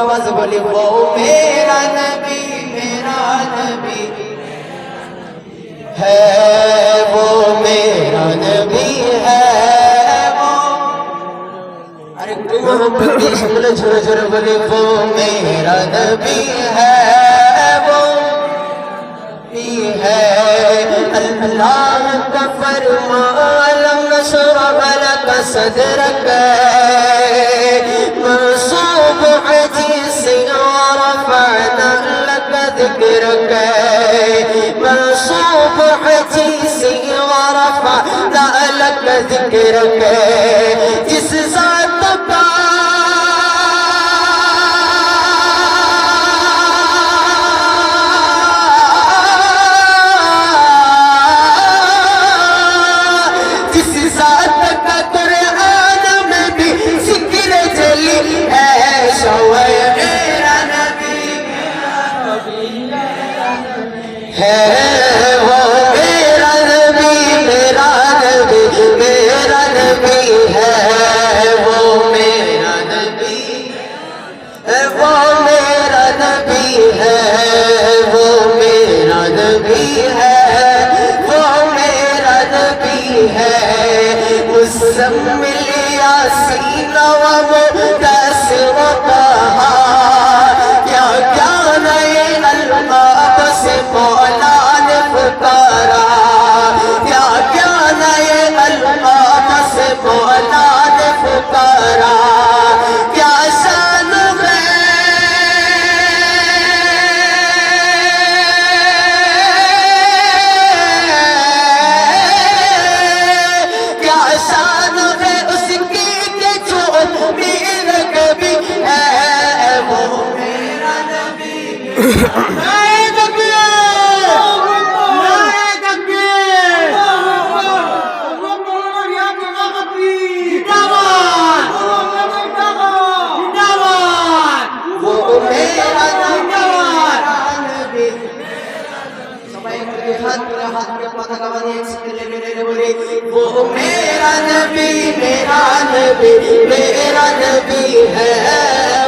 आवाज बोली वो मेरा नबी है, वो मेरा नबी है वो। अरे बोले छोरे छोरे बोले वो मेरा नबी है वो है। अल्लाह का फरमान नशरह लक सदरक मंसूब अजीज और रफअना लक ज़िक्रक मंसूब अजीज और रफअना लक ज़िक्रक। जिस ज़ात का है वो मेरा नबी मेरा नबी मेरा नबी है वो मेरा नबी है वो मेरा नबी है वो मेरा नबी है वो मेरा नबी है। मुज़म्मिल यासीन व मुद्दस्सिर कहा क्या क्या नए अल्काब से मौला ने पुकारा क्या क्या नए अल्काब से मौला ने पुकारा। क्या शान है क्या शान है उसकी के जो मेरा कभी है वो मेरा नबी वो मेरा नबी मेरा नबी मेरा नबी है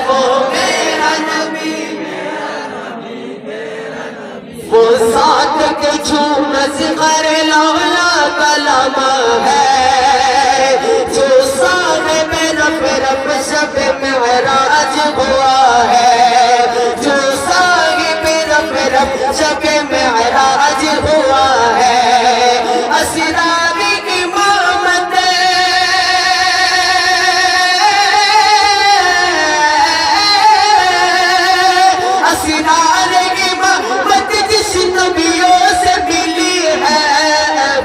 वो मेरा नबी वो साथ के झूम ज़िक्र लौला कलाम है जो साहिब रब रब शब मेराज हुआ है जो साहिब रब रब शब मेराज हुआ है। असरारी इमामत असरारी इमामत जिस नबियों से मिली है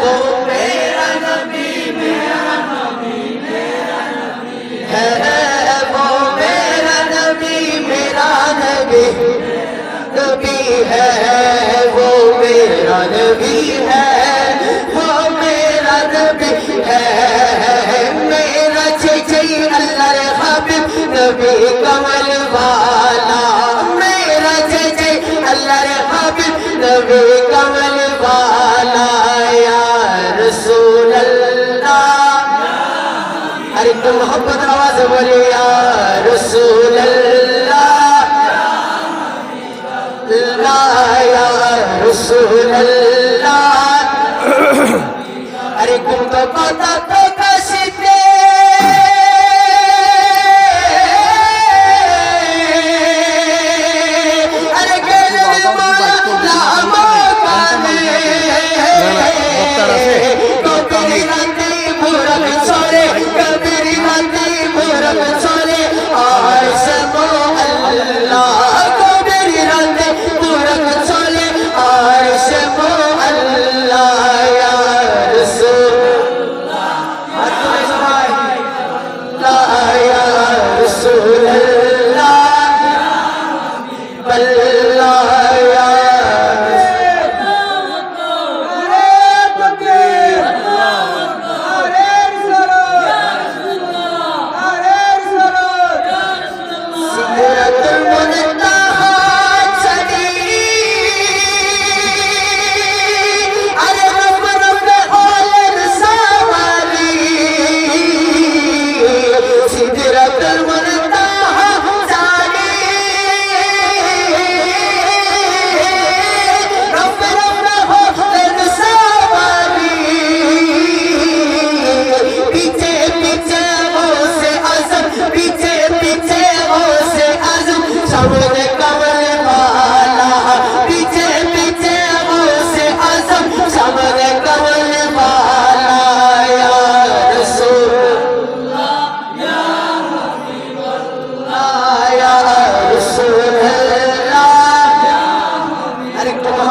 वो मेरा नबी है वो मेरा नबी नबी है वो मेरा नबी है वो मेरा नबी है। मेरा जय अल्लाह रे हबीब नबी कमल वाला मेरा जय अल्लाह रे हबीब नबी कमल वाला या रसूल अल्लाह। अरे तुम मोहब्बत आवाज बोले या रसूल अल्लाह या रसूल अल्लाह। अरे तुम तो पता तो कशिते अरे गेले माया लामा काने कबीरी राती पूरब छोरे कबीरी राती पूरब छोरे आयशा को अल्लाह कबीरी राती पूरब छोरे आयशा को अल्लाह या रसूल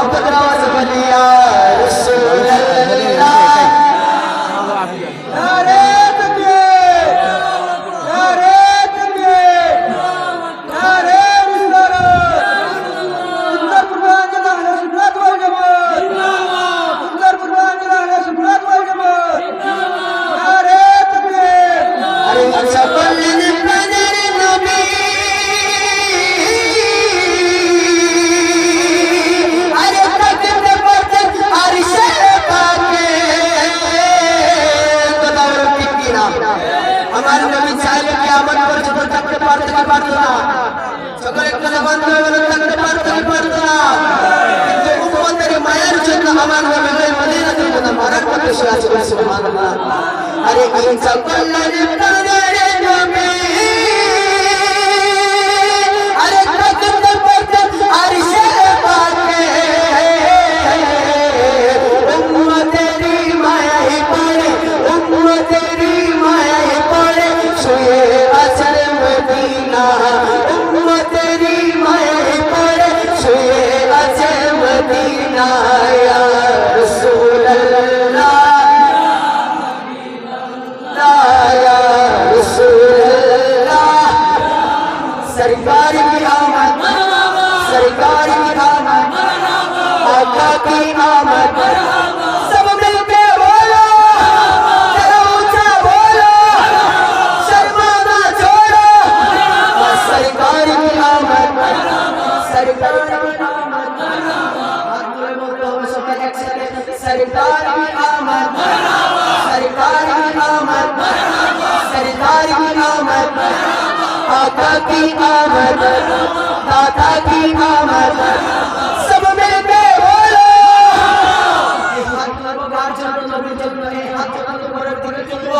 मोहब्बत की आवाज बोलिए या रसूल अल्लाह। नारे तकबीर, नारे तकबीर, नारे रिसालत। सुन्नत कुर्बान के नारे सुन्नत वल जमात जिंदाबाद। सुन्नत कुर्बान के नारे सुन्नत वल जमात जिंदाबाद। नारे तकबीर। अरे अच्छा बोलने बदर नबी अरे तकते पड़ते अर्श पाके बताओ की ना हमारे नबी चाहे कियामत पर जब तकते पड़ते की बात ना সকল একটা জবান ধরে বলে তকতে পড়তে কি পড়তো না কিন্তু উম্মতের মায়ের জন্য আমার নবী মদিনাতুল মুনাওয়ারার মধ্যে সে আছে সুবহানাল্লাহ। अरे इंसा कल्लाने तारे नबी अरे तकते पड़ते अर्श पाके उम्मत तेरी माया ही पड़े उम्मत तेरी माया ही पड़े सोए असल मदीना उम्मत तेरी माया ही पड़े सोए असल मदीना या रसूल अल्लाह या रसूलल्लाह। सरकार की आमद सरकार की आमद आका की आमद सब मिलके बोलो जरा ऊंचा बोलो शर्माना छोड़ो सरकार की आमद सरकार की आमद हाथ में बोलो सब एक साथ सरकार की आमद सरकार की आमद सरकार की आमद आका की आमद दाता की आमद सब मिलके बोलो हाथ लगो गार चलो नबी चलो हाथ चलो बरक दिखे चलो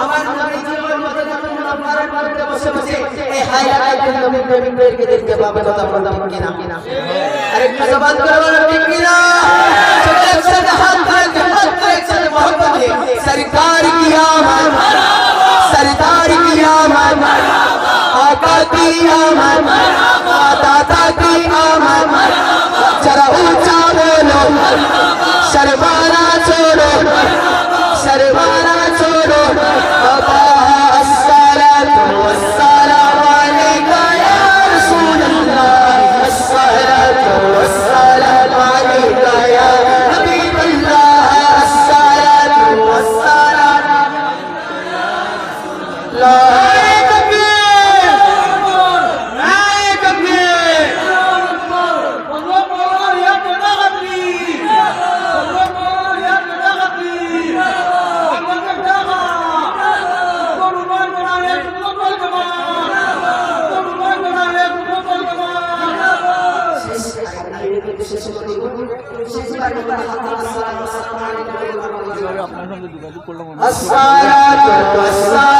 আমার নবী জীবন মদিনাতুল মুনাওয়ারার মধ্যে বসে বসে এই হায়াতের নবী প্রেমিক বেরকে দেখতে পাবে কথা বলতাম কিনা আরে একটা জবান করে বলো ঠিক কিনা চলো একসাথে হাত ধরে একসাথে मोहब्बत है सरकार की आमद सरदार की आमद आका की आमद दाता की आमद जरा ऊंचा बोलो शर्माना छोड़ो शर्माना छोड़ो अस्सलातु वस्सलामु अलैका या रसूल अल्लाह अस्सलातु वस्सलामु अलैका या हबीब अल्लाह अस्सलातु वस्सलामु ला আপনার সঙ্গে যোগাযোগ করলাম। अस्सलातु वस्सलामु